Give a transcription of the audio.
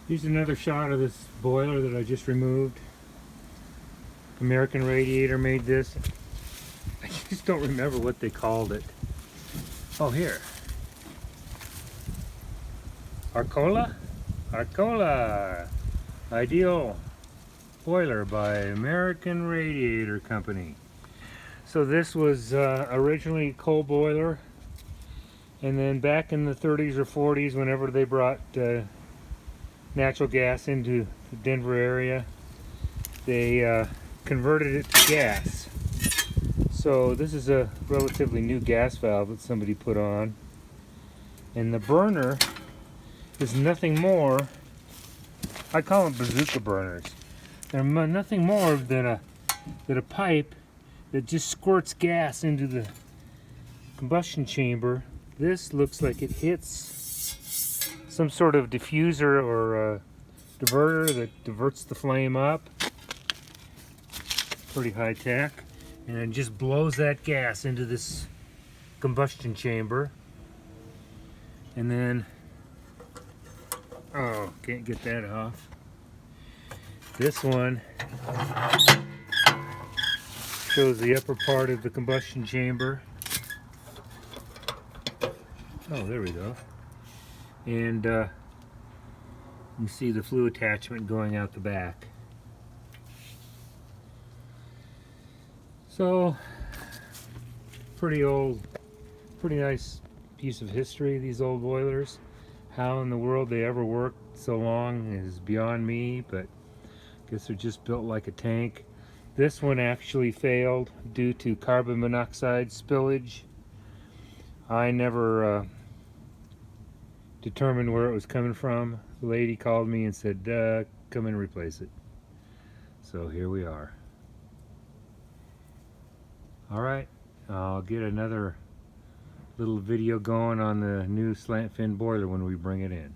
Here's another shot of this boiler that I just removed. American Radiator made this. I just don't remember what they called it. Oh, here. Arcola? Arcola! Ideal boiler by American Radiator Company. So this was originally a coal boiler, and then back in the 30s or 40s, whenever they brought natural gas into the Denver area, they converted it to gas. So this is a relatively new gas valve that somebody put on, and the burner is nothing more, I call them bazooka burners. They're nothing more than a pipe that just squirts gas into the combustion chamber. This looks like it hits some sort of diffuser or diverter that diverts the flame up. Pretty high tech. And it just blows that gas into this combustion chamber. And then, oh, can't get that off. This one shows the upper part of the combustion chamber. Oh, there we go. And you see the flue attachment going out the back. So, pretty old, pretty nice piece of history, these old boilers. How in the world they ever worked so long is beyond me, but I guess they're just built like a tank. This one actually failed due to carbon monoxide spillage. I never determined where it was coming from. The lady called me and said, come and replace it. So here we are. Alright, I'll get another little video going on the new slant fin boiler when we bring it in.